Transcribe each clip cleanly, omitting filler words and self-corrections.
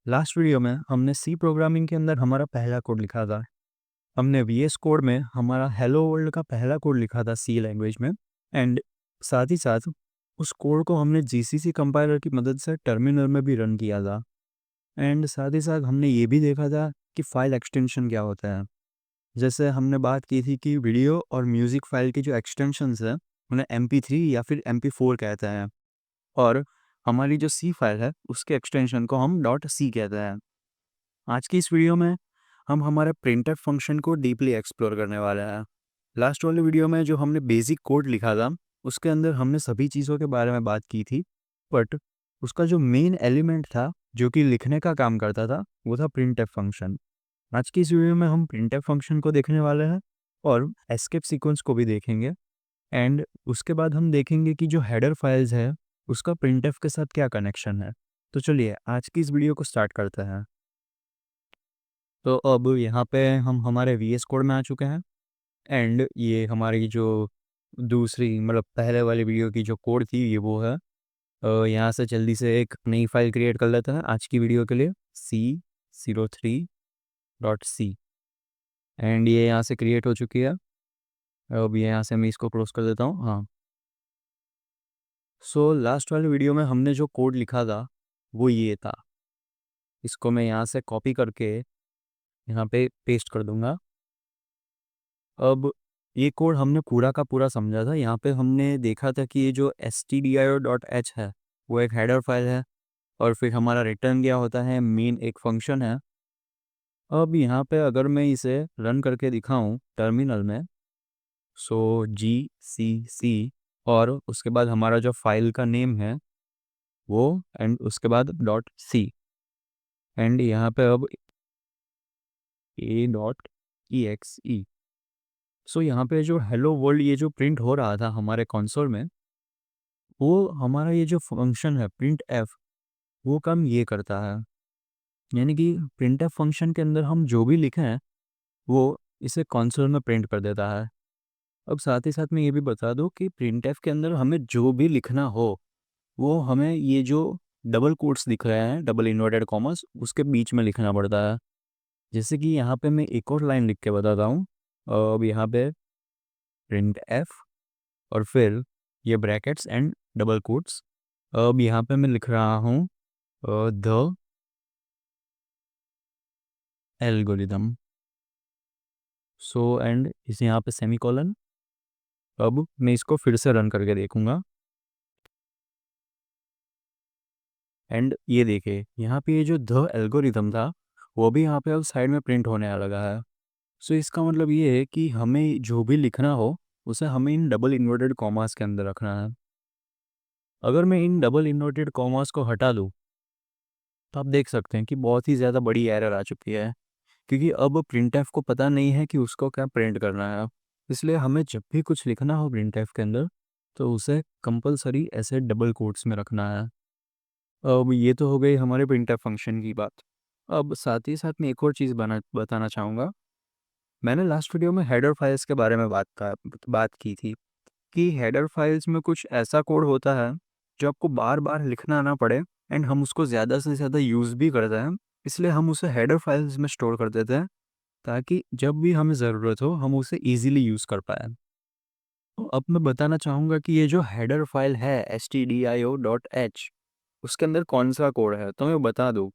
Last video में हमने सी programming के अंदर हमारा पहला कोड लिखा था। हमने वीएस कोड में हमारा हेलो वर्ल्ड का पहला कोड लिखा था सी लैंग्वेज में। एंड साथ ही साथ उस कोड को हमने जीसीसी कंपाइलर की मदद से टर्मिनल में भी रन किया था। एंड साथ ही साथ हमने ये भी देखा था कि फाइल एक्सटेंशन क्या होता है। जैसे हमने बात की थी कि वीडियो और म्यूज़िक फाइल की जो एक्सटेंशंस है उन्हें MP3 या फिर MP4 कहते हैं। और हमारी जो सी फाइल है उसके एक्सटेंशन को हम डॉट सी कहते हैं। आज की इस वीडियो में हम हमारे प्रिंटफ फंक्शन को डीपली एक्सप्लोर करने वाले हैं। लास्ट वाले वीडियो में जो हमने बेसिक कोड लिखा था उसके अंदर हमने सभी चीज़ों के बारे में बात की थी, बट उसका जो मेन एलिमेंट था जो कि लिखने का काम करता था वो था प्रिंटफ फंक्शन। आज की इस वीडियो में हम प्रिंटफ फंक्शन को देखने वाले हैं और एस्केप सीक्वेंस को भी देखेंगे। एंड उसके बाद हम देखेंगे कि जो हेडर फाइल्स है उसका प्रिंटफ के साथ क्या कनेक्शन है। तो चलिए आज की इस वीडियो को स्टार्ट करते हैं। तो अब यहाँ पे हम हमारे वीएस कोड में आ चुके हैं। एंड ये हमारी जो दूसरी मतलब पहले वाली वीडियो की जो कोड थी ये वो है। यहाँ से जल्दी से एक नई फाइल क्रिएट कर लेते हैं आज की वीडियो के लिए C03.C। एंड ये यहाँ से क्रिएट हो चुकी है। अब ये यहाँ से मैं इसको क्लोज कर देता हूँ। हाँ, सो लास्ट वाले वीडियो में हमने जो कोड लिखा था वो ये था। इसको मैं यहाँ से कॉपी करके यहाँ पे पेस्ट कर दूंगा। अब ये कोड हमने पूरा का पूरा समझा था। यहाँ पे हमने देखा था कि ये जो stdio.h है वो एक हेडर फाइल है और फिर हमारा रिटर्न क्या होता है, मेन एक फंक्शन है। अब यहाँ पे अगर मैं इसे रन करके दिखाऊं टर्मिनल में, सो GCC और उसके बाद हमारा जो फाइल का नेम है वो एंड उसके बाद .c एंड यहाँ पे अब a.exe। सो यहाँ पे जो हेलो वर्ल्ड ये जो प्रिंट हो रहा था हमारे कंसोल में, वो हमारा ये जो फंक्शन है प्रिंट एफ वो काम ये करता है। यानी कि प्रिंट एफ फंक्शन के अंदर हम जो भी लिखे हैं वो इसे कंसोल में प्रिंट कर देता है। अब साथ ही साथ मैं ये भी बता दूं कि प्रिंट एफ के अंदर हमें जो भी लिखना हो वो हमें ये जो डबल कोट्स दिख रहे हैं, डबल इन्वर्टेड कॉमर्स, उसके बीच में लिखना पड़ता है। जैसे कि यहाँ पे मैं एक और लाइन लिख के बताता हूँ। अब यहाँ पे प्रिंट एफ और फिर ये ब्रैकेट्स एंड डबल कोट्स। अब यहाँ पे मैं लिख रहा हूँ द एल्गोरिदम। सो एंड इसे यहाँ पे सेमीकोलन। अब मैं इसको फिर से रन करके देखूंगा। एंड ये देखिए यहाँ पे ये जो द एल्गोरिदम था वो भी यहाँ पे अब साइड में प्रिंट होने लगा है। सो इसका मतलब ये है कि हमें जो भी लिखना हो उसे हमें इन डबल इन्वर्टेड कॉमास के अंदर रखना है। अगर मैं इन डबल इन्वर्टेड कॉमास को हटा दूँ तो आप देख सकते हैं कि बहुत ही ज़्यादा बड़ी एरर आ चुकी है, क्योंकि अब प्रिंटफ को पता नहीं है कि उसको क्या प्रिंट करना है। इसलिए हमें जब भी कुछ लिखना हो प्रिंटफ के अंदर तो उसे कंपलसरी ऐसे डबल कोट्स में रखना है। अब ये तो हो गई हमारे प्रिंटफ फंक्शन की बात। अब साथ ही साथ मैं एक और चीज़ बताना चाहूँगा। मैंने लास्ट वीडियो में हेडर फाइल्स के बारे में बात की थी कि हेडर फाइल्स में कुछ ऐसा कोड होता है जो आपको बार बार लिखना ना पड़े एंड हम उसको ज़्यादा से ज़्यादा यूज़ भी करते हैं। इसलिए हम उसे हेडर फाइल्स में स्टोर कर देते हैं ताकि जब भी हमें ज़रूरत हो हम उसे ईज़िली यूज़ कर पाएँ। तो अब मैं बताना चाहूँगा कि ये जो हेडर फाइल है stdio.h उसके अंदर कौन सा कोड है, तो मैं बता दूँ।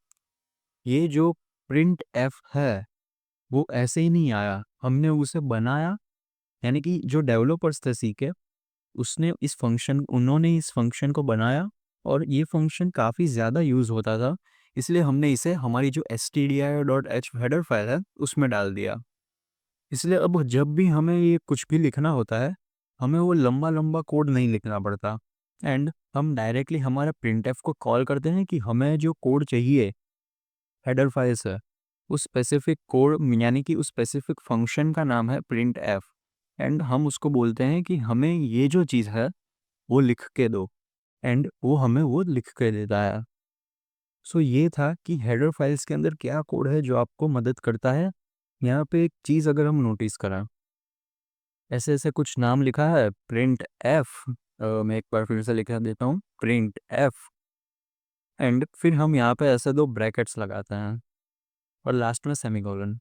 ये जो प्रिंट एफ है वो ऐसे ही नहीं आया, हमने उसे बनाया। यानी कि जो डेवलपर्स थे सी के उन्होंने इस फंक्शन को बनाया और ये फंक्शन काफ़ी ज़्यादा यूज़ होता था, इसलिए हमने इसे हमारी जो stdio.h हेडर फाइल है उसमें डाल दिया। इसलिए अब जब भी हमें ये कुछ भी लिखना होता है हमें वो लंबा लंबा कोड नहीं लिखना पड़ता। एंड हम डायरेक्टली हमारा प्रिंटफ को कॉल करते हैं कि हमें जो कोड चाहिए हेडर फाइल से, उस स्पेसिफिक कोड यानी कि उस स्पेसिफिक फंक्शन का नाम है प्रिंट एफ। एंड हम उसको बोलते हैं कि हमें ये जो चीज़ है वो लिख के दो एंड वो हमें वो लिख के देता है। सो ये था कि हेडर फाइल्स के अंदर क्या कोड है जो आपको मदद करता है। यहाँ पे एक चीज़ अगर हम नोटिस करें, ऐसे ऐसे कुछ नाम लिखा है प्रिंट एफ। मैं एक बार फिर से लिखा देता हूँ प्रिंट एफ एंड फिर हम यहाँ पे ऐसे दो ब्रैकेट्स लगाते हैं और लास्ट में सेमीकोलन।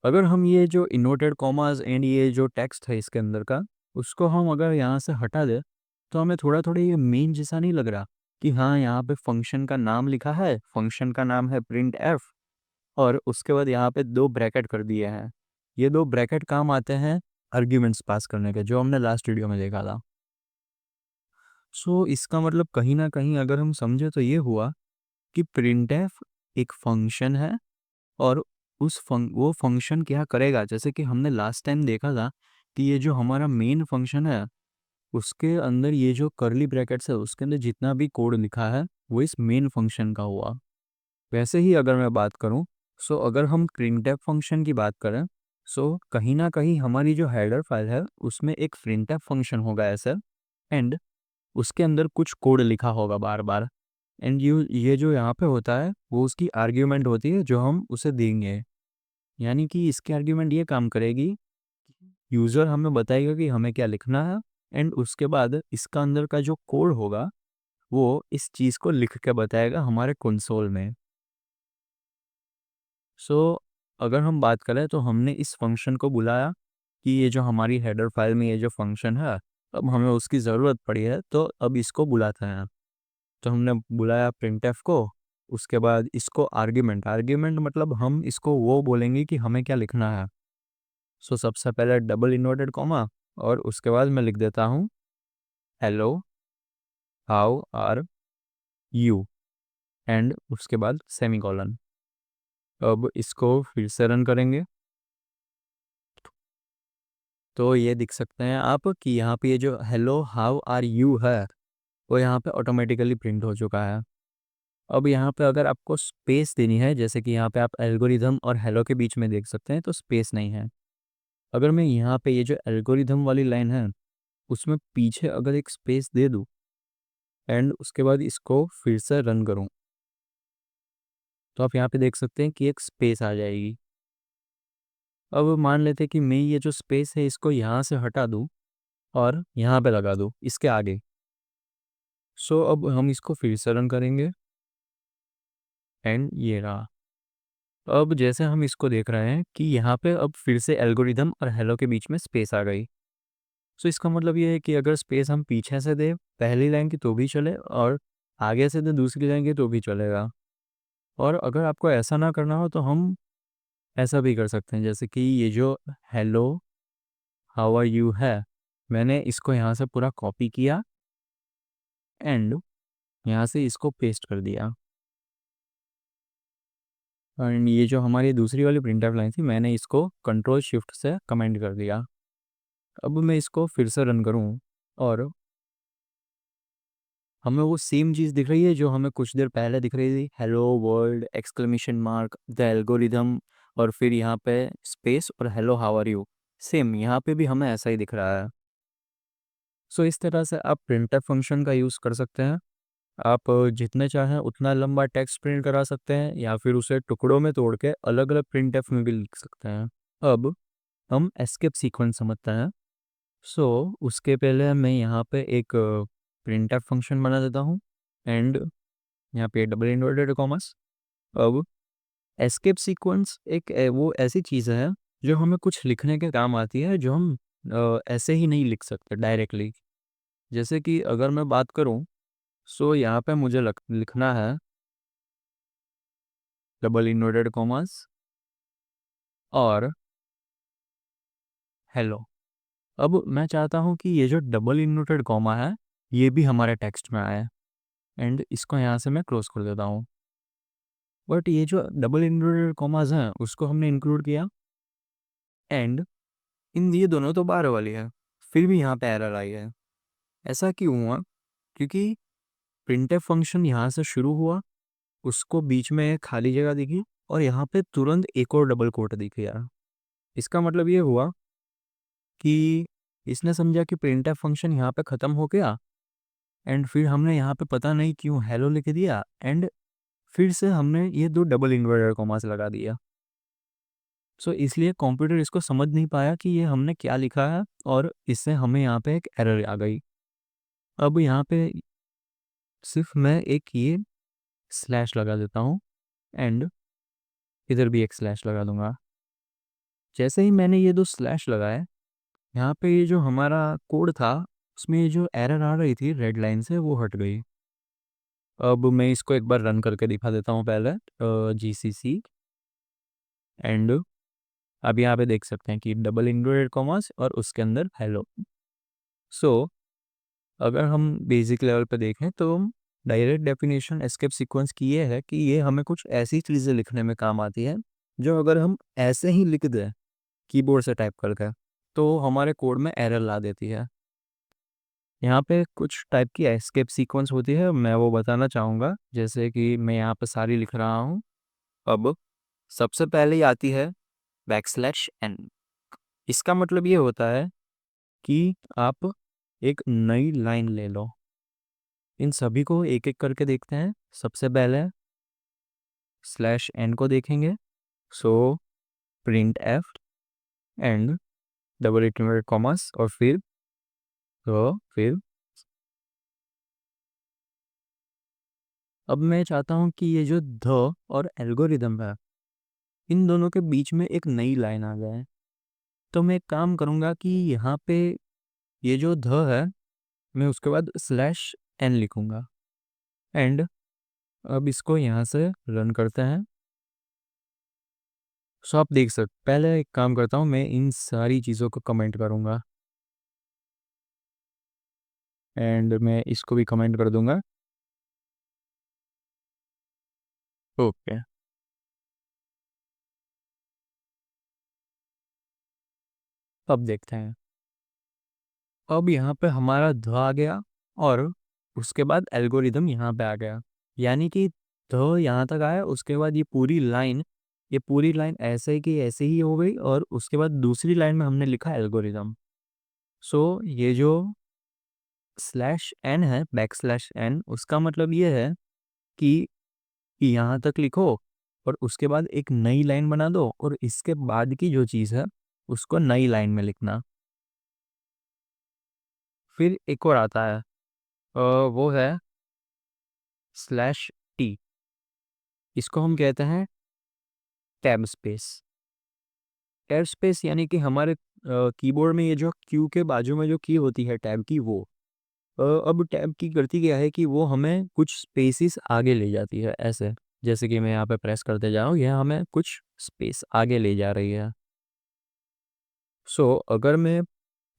अगर हम ये जो इन्वर्टेड कॉमास एंड ये जो टेक्स्ट है इसके अंदर का, उसको हम अगर यहाँ से हटा दें तो हमें थोड़ा थोड़ा ये मेन जैसा नहीं लग रहा कि हाँ यहाँ पे फंक्शन का नाम लिखा है, फंक्शन का नाम है प्रिंट एफ, और उसके बाद यहाँ पे दो ब्रैकेट कर दिए हैं। ये दो ब्रैकेट काम आते हैं आर्ग्यूमेंट्स पास करने के, जो हमने लास्ट वीडियो में देखा था। सो इसका मतलब कहीं ना कहीं अगर हम समझे तो ये हुआ कि प्रिंटफ एक फंक्शन है, और वो फंक्शन क्या करेगा, जैसे कि हमने लास्ट टाइम देखा था कि ये जो हमारा मेन फंक्शन है उसके अंदर ये जो करली ब्रैकेट्स है उसके अंदर जितना भी कोड लिखा है वो इस मेन फंक्शन का हुआ। वैसे ही अगर मैं बात करूं, सो अगर हम printf फंक्शन की बात करें, सो कहीं ना कहीं हमारी जो हेडर फाइल है उसमें एक printf फंक्शन होगा ऐसा, एंड उसके अंदर कुछ कोड लिखा होगा बार बार, एंड ये जो यहाँ पे होता है वो उसकी आर्ग्यूमेंट होती है जो हम उसे देंगे। यानी कि इसकी आर्ग्यूमेंट ये काम करेगी, यूज़र हमें बताएगा कि हमें क्या लिखना है, एंड उसके बाद इसका अंदर का जो कोड होगा वो इस चीज़ को लिख के बताएगा हमारे कंसोल में। सो अगर हम बात करें तो हमने इस फंक्शन को बुलाया कि ये जो हमारी हेडर फाइल में ये जो फंक्शन है, अब हमें उसकी ज़रूरत पड़ी है तो अब इसको बुलाते हैं। तो हमने बुलाया printf को, उसके बाद इसको आर्ग्यूमेंट आर्ग्यूमेंट मतलब हम इसको वो बोलेंगे कि हमें क्या लिखना है। सो सबसे पहले डबल इन्वर्टेड कॉमा, और उसके बाद मैं लिख देता हूँ hello how are you, and उसके बाद सेमीकोलन। अब इसको फिर से रन करेंगे तो ये दिख सकते हैं आप कि यहाँ पे ये जो हेलो हाउ आर यू है वो यहाँ पे ऑटोमेटिकली प्रिंट हो चुका है। अब यहाँ पे अगर आपको स्पेस देनी है, जैसे कि यहाँ पे आप एल्गोरिदम और हेलो के बीच में देख सकते हैं तो स्पेस नहीं है। अगर मैं यहाँ पे ये जो एल्गोरिदम वाली लाइन है उसमें पीछे अगर एक स्पेस दे दूँ एंड उसके बाद इसको फिर से रन करूँ तो आप यहाँ पे देख सकते हैं कि एक स्पेस आ जाएगी। अब मान लेते हैं कि मैं ये जो स्पेस है इसको यहाँ से हटा दूँ और यहाँ पे लगा दूँ इसके आगे। सो अब हम इसको फिर से रन करेंगे एंड ये रहा। अब जैसे हम इसको देख रहे हैं कि यहाँ पे अब फिर से एल्गोरिदम और हेलो के बीच में स्पेस आ गई। सो इसका मतलब ये है कि अगर स्पेस हम पीछे से दें पहली लाइन की तो भी चले, और आगे से दें दूसरी लाइन की तो भी चलेगा। और अगर आपको ऐसा ना करना हो तो हम ऐसा भी कर सकते हैं, जैसे कि ये जो हेलो हाउ आर यू है, मैंने इसको यहाँ से पूरा कॉपी किया एंड यहाँ से इसको पेस्ट कर दिया, एंड ये जो हमारी दूसरी वाली प्रिंट आउट लाइन थी मैंने इसको कंट्रोल शिफ्ट से कमेंट कर दिया। अब मैं इसको फिर से रन करूँ और हमें वो सेम चीज़ दिख रही है जो हमें कुछ देर पहले दिख रही थी, hello world exclamation mark the algorithm, और फिर यहाँ पे स्पेस और hello how are you. Same यहाँ पे भी हमें ऐसा ही दिख रहा है। सो इस तरह से आप प्रिंटफ फंक्शन का यूज़ कर सकते हैं। आप जितने चाहें उतना लंबा टेक्स्ट प्रिंट करा सकते हैं या फिर उसे टुकड़ों में तोड़ के अलग अलग प्रिंटफ में भी लिख सकते हैं। अब हम एस्केप सीक्वेंस समझते हैं। सो उसके पहले मैं यहाँ पे एक प्रिंटफ फंक्शन बना देता हूँ एंड यहाँ पे डबल इन्वर्टेड कॉमर्स। अब एस्केप सीक्वेंस एक वो ऐसी चीज़ है जो हमें कुछ लिखने के काम आती है, जो हम ऐसे ही नहीं लिख सकते डायरेक्टली। जैसे कि अगर मैं बात करूँ, सो यहाँ पे मुझे लिखना है डबल इन्वर्टेड कॉमर्स और हेलो। अब मैं चाहता हूँ कि ये जो डबल इन्वर्टेड कॉमा है ये भी हमारे टेक्स्ट में आए, एंड इसको यहाँ से मैं क्लोज कर देता हूँ। बट ये जो डबल इन्वर्टेड कॉमास हैं उसको हमने इंक्लूड किया, एंड इन ये दोनों तो बाहर वाली है, फिर भी यहाँ पे एरर आई है। ऐसा क्यों हुआ? क्योंकि प्रिंटफ फंक्शन यहाँ से शुरू हुआ, उसको बीच में एक खाली जगह दिखी और यहाँ पे तुरंत एक और डबल कोट दिख गया। इसका मतलब ये हुआ कि इसने समझा कि प्रिंटफ फंक्शन यहाँ पे ख़त्म हो गया, एंड फिर हमने यहाँ पे पता नहीं क्यों हेलो लिख दिया, एंड फिर से हमने ये दो डबल इन्वर्टेड कॉमास लगा दिया। सो इसलिए कंप्यूटर इसको समझ नहीं पाया कि ये हमने क्या लिखा है, और इससे हमें यहाँ पे एक एरर आ गई। अब यहाँ पे सिर्फ मैं एक ये स्लैश लगा देता हूँ एंड इधर भी एक स्लैश लगा दूंगा। जैसे ही मैंने ये दो स्लैश लगाए, यहाँ पे ये जो हमारा कोड था उसमें ये जो एरर आ रही थी रेड लाइन से वो हट गई। अब मैं इसको एक बार रन करके दिखा देता हूँ पहले, GCC एंड अब यहाँ पे देख सकते हैं कि डबल इन्वर्टेड कॉमास और उसके अंदर हेलो। सो अगर हम बेसिक लेवल पे देखें तो डायरेक्ट डेफिनेशन एस्केप सीक्वेंस की ये है कि ये हमें कुछ ऐसी चीज़ें लिखने में काम आती है जो अगर हम ऐसे ही लिख दें कीबोर्ड से टाइप करके तो हमारे कोड में एरर ला देती है। यहाँ पे कुछ टाइप की एस्केप सीक्वेंस होती है, मैं वो बताना चाहूँगा। जैसे कि मैं यहाँ पे सारी लिख रहा हूँ। अब सबसे पहले ही आती है \n। इसका मतलब ये होता है कि आप एक नई लाइन ले लो। इन सभी को एक एक करके देखते हैं। सबसे पहले \n को देखेंगे। So print F and double inverted commas और फिर अब मैं चाहता हूँ कि ये जो ध और एल्गोरिदम है इन दोनों के बीच में एक नई लाइन आ जाए। तो मैं एक काम करूँगा कि यहाँ पे ये जो ध है मैं उसके बाद \n लिखूँगा एंड अब इसको यहाँ से रन करते हैं। सो आप देख सकते, पहले एक काम करता हूँ, मैं इन सारी चीज़ों को कमेंट करूँगा एंड मैं इसको भी कमेंट कर दूँगा। ओके, अब देखते हैं। अब यहाँ पे हमारा ध आ गया और उसके बाद एल्गोरिदम यहाँ पे आ गया। यानी कि ध यहाँ तक आया, उसके बाद ये पूरी लाइन ऐसे की ऐसे ही हो गई और उसके बाद दूसरी लाइन में हमने लिखा एल्गोरिदम। सो ये जो \n है, \n, उसका मतलब ये है कि यहाँ तक लिखो और उसके बाद एक नई लाइन बना दो और इसके बाद की जो चीज़ है उसको नई लाइन में लिखना। फिर एक और आता है, वो है /t। इसको हम कहते हैं टैब स्पेस। टैब स्पेस यानी कि हमारे कीबोर्ड में ये जो क्यू के बाजू में जो की होती है टैब की, वो अब टैब की करती क्या है कि वो हमें कुछ स्पेसिस आगे ले जाती है ऐसे। जैसे कि मैं यहाँ पे प्रेस करते जा रहा हूँ, यह हमें कुछ स्पेस आगे ले जा रही है। सो अगर मैं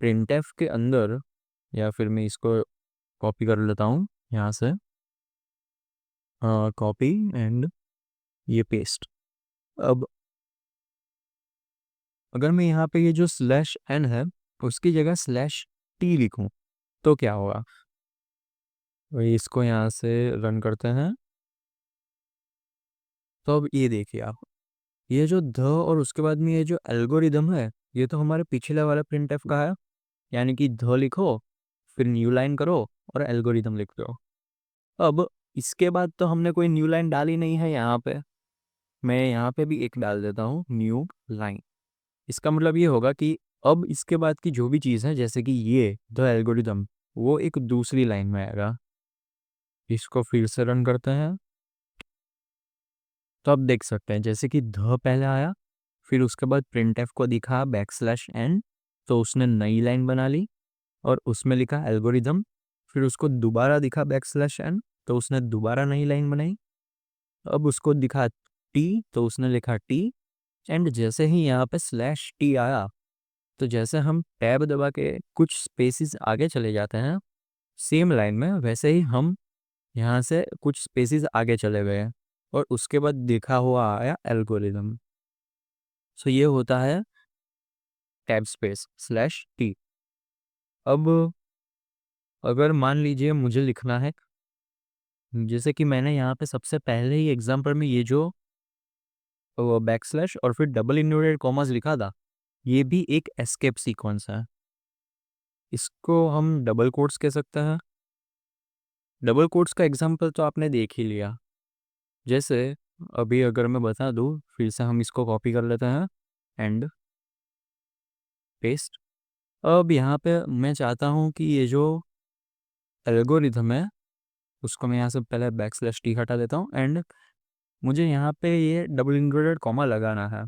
प्रिंटफ के अंदर, या फिर मैं इसको कॉपी कर लेता हूँ यहाँ से, कॉपी एंड ये पेस्ट। अब अगर मैं यहाँ पे ये जो /n है उसकी जगह /t लिखूँ तो क्या होगा? वही इसको यहाँ से रन करते हैं। तो अब ये देखिए आप, ये जो ध और उसके बाद में ये जो एल्गोरिदम है ये तो हमारे पिछले वाले प्रिंटफ का है। यानी कि ध लिखो फिर न्यू लाइन करो और एल्गोरिदम लिख दो। अब इसके बाद तो हमने कोई न्यू लाइन डाली नहीं है यहाँ पे। मैं यहाँ पे भी एक डाल देता हूँ न्यू लाइन। इसका मतलब ये होगा कि अब इसके बाद की जो भी चीज़ है, जैसे कि ये द एल्गोरिदम, वो एक दूसरी लाइन में आएगा। इसको फिर से रन करते हैं तो अब देख सकते हैं जैसे कि ध पहले आया, फिर उसके बाद प्रिंटफ को दिखा \n, तो उसने नई लाइन बना ली और उसमें लिखा एल्गोरिदम। फिर उसको दोबारा दिखा \n, तो उसने दोबारा नई लाइन बनाई। अब उसको दिखा t, तो उसने लिखा t एंड जैसे ही यहाँ पे /t आया, तो जैसे हम टैब दबा के कुछ स्पेसिस आगे चले जाते हैं सेम लाइन में, वैसे ही हम यहाँ से कुछ स्पेसिस आगे चले गए और उसके बाद देखा हुआ आया एल्गोरिदम। सो ये होता है टैब स्पेस /t। अब अगर मान लीजिए मुझे लिखना है, जैसे कि मैंने यहाँ पे सबसे पहले ही एग्जाम्पल में ये जो / और फिर डबल इन्वर्टेड कॉमास लिखा था, ये भी एक एस्केप सीक्वेंस है। इसको हम डबल कोट्स कह सकते हैं। डबल कोट्स का एग्जाम्पल तो आपने देख ही लिया। जैसे अभी अगर मैं बता दूँ, फिर से हम इसको कॉपी कर लेते हैं एंड पेस्ट। अब यहाँ पे मैं चाहता हूँ कि ये जो एल्गोरिथम है उसको मैं यहाँ से पहले \t हटा देता हूँ एंड मुझे यहाँ पे ये डबल इन्वर्टेड कॉमा लगाना है।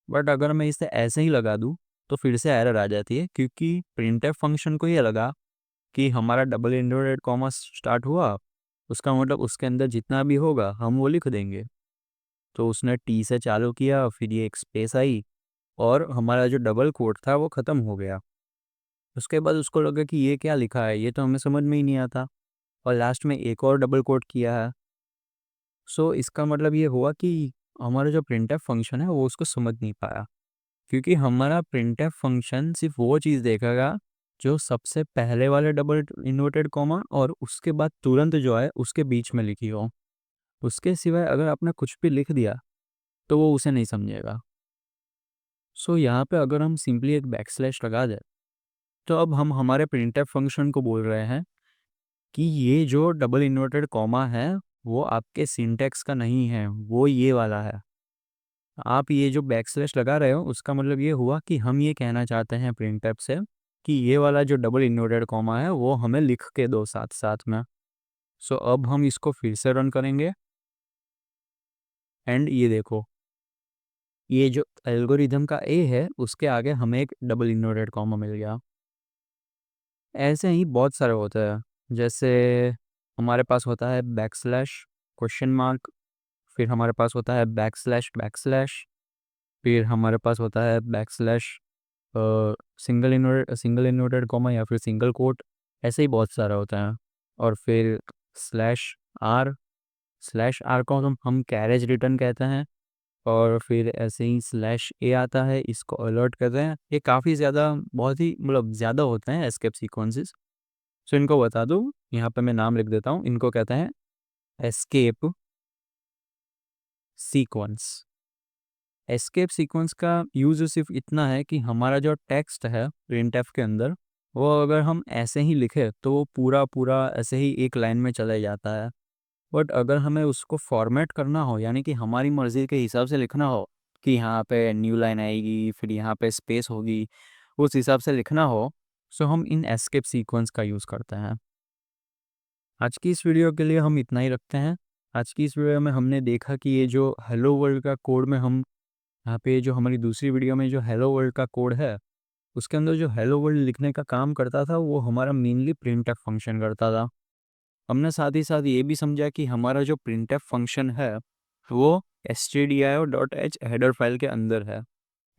बट अगर मैं इसे ऐसे ही लगा दूँ तो फिर से एरर आ जाती है, क्योंकि प्रिंटफ फंक्शन को ये लगा कि हमारा डबल इन्वर्टेड कॉमा स्टार्ट हुआ, उसका मतलब उसके अंदर जितना भी होगा हम वो लिख देंगे। तो उसने टी से चालू किया, फिर ये एक स्पेस आई और हमारा जो डबल कोट था वो ख़त्म हो गया। उसके बाद उसको लगा कि ये क्या लिखा है, ये तो हमें समझ में ही नहीं आता, और लास्ट में एक और डबल कोट किया है। सो इसका मतलब ये हुआ कि हमारा जो प्रिंटफ फंक्शन है वो उसको समझ नहीं पाया, क्योंकि हमारा प्रिंटफ फंक्शन सिर्फ वो चीज़ देखेगा जो सबसे पहले वाले डबल इन्वर्टेड कॉमा और उसके बाद तुरंत जो है उसके बीच में लिखी हो। उसके सिवाय अगर आपने कुछ भी लिख दिया तो वो उसे नहीं समझेगा। सो यहाँ पे अगर हम सिंपली एक बैकस्लैश लगा दें तो अब हम हमारे प्रिंटफ फंक्शन को बोल रहे हैं कि ये जो डबल इन्वर्टेड कॉमा है वो आपके सिंटैक्स का नहीं है, वो ये वाला है। आप ये जो बैकस्लैश लगा रहे हो उसका मतलब ये हुआ कि हम ये कहना चाहते हैं प्रिंटफ से कि ये वाला जो डबल इन्वर्टेड कॉमा है वो हमें लिख के दो साथ साथ में। सो अब हम इसको फिर से रन करेंगे एंड ये देखो, ये जो एल्गोरिदम का ए है उसके आगे हमें एक डबल इन्वर्टेड कॉमा मिल गया। ऐसे ही बहुत सारे होते हैं, जैसे हमारे पास होता है बैकस्लैश क्वेश्चन मार्क, फिर हमारे पास होता है बैकस्लैश बैकस्लैश, फिर हमारे पास होता है बैकस्लैश सिंगल इन्वर्टेड कॉमा या फिर सिंगल कोट। ऐसे ही बहुत सारा होता है। और फिर आर स्लैश आर को हम कैरेज रिटर्न कहते हैं। और फिर ऐसे ही /a आता है, इसको अलर्ट कहते हैं। ये काफ़ी ज़्यादा बहुत ही मतलब ज़्यादा होते हैं एस्केप सीक्वेंसेस। सो इनको बता दूँ, यहाँ पे मैं नाम लिख देता हूँ, इनको कहते हैं एस्केप सीक्वेंस। एस्केप सीक्वेंस का यूज़ सिर्फ इतना है कि हमारा जो टेक्स्ट है प्रिंटफ के अंदर, वो अगर हम ऐसे ही लिखें तो वो पूरा पूरा ऐसे ही एक लाइन में चला जाता है। बट अगर हमें उसको फॉर्मेट करना हो, यानी कि हमारी मर्ज़ी के हिसाब से लिखना हो कि यहाँ पे न्यू लाइन आएगी, फिर यहाँ पे स्पेस होगी, उस हिसाब से लिखना हो, सो हम इन एस्केप सीक्वेंस का यूज़ करते हैं। आज की इस वीडियो के लिए हम इतना ही रखते हैं। आज की इस वीडियो में हमने देखा कि ये जो हेलो वर्ल्ड का कोड में हम यहाँ पे जो हमारी दूसरी वीडियो में जो हेलो वर्ल्ड का कोड है, उसके अंदर जो हेलो वर्ल्ड लिखने का काम करता था वो हमारा मेनली प्रिंटफ फंक्शन करता था। हमने साथ ही साथ ये भी समझा कि हमारा जो प्रिंटफ फंक्शन है वो stdio.h हेडर फाइल के अंदर है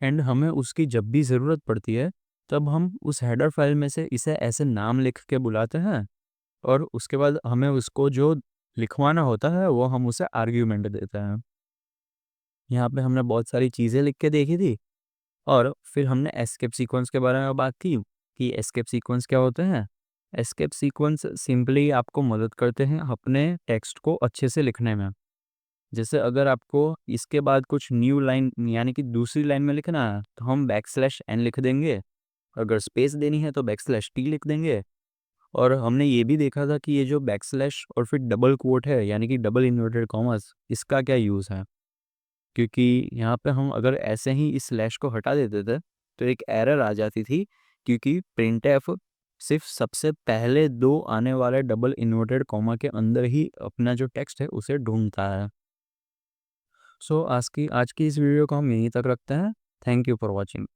एंड हमें उसकी जब भी ज़रूरत पड़ती है तब हम उस हेडर फाइल में से इसे ऐसे नाम लिख के बुलाते हैं, और उसके बाद हमें उसको जो लिखवाना होता है वो हम उसे आर्ग्यूमेंट देते हैं। यहाँ पे हमने बहुत सारी चीज़ें लिख के देखी थी, और फिर हमने एस्केप सीक्वेंस के बारे में बात की कि एस्केप सीक्वेंस क्या होते हैं। एस्केप सीक्वेंस सिंपली आपको मदद करते हैं अपने टेक्स्ट को अच्छे से लिखने में। जैसे अगर आपको इसके बाद कुछ न्यू लाइन यानी कि दूसरी लाइन में लिखना है तो हम \n लिख देंगे, अगर स्पेस देनी है तो \t लिख देंगे। और हमने ये भी देखा था कि ये जो बैकस्लैश और फिर डबल कोट है यानी कि डबल इन्वर्टेड कॉमर्स, इसका क्या यूज़ है, क्योंकि यहाँ पे हम अगर ऐसे ही इस स्लैश को हटा देते थे तो एक एरर आ जाती थी, क्योंकि प्रिंटफ सिर्फ सबसे पहले दो आने वाले डबल इन्वर्टेड कॉमा के अंदर ही अपना जो टेक्स्ट है उसे ढूंढता है। सो आज की इस वीडियो को हम यहीं तक रखते हैं। Thank you for watching.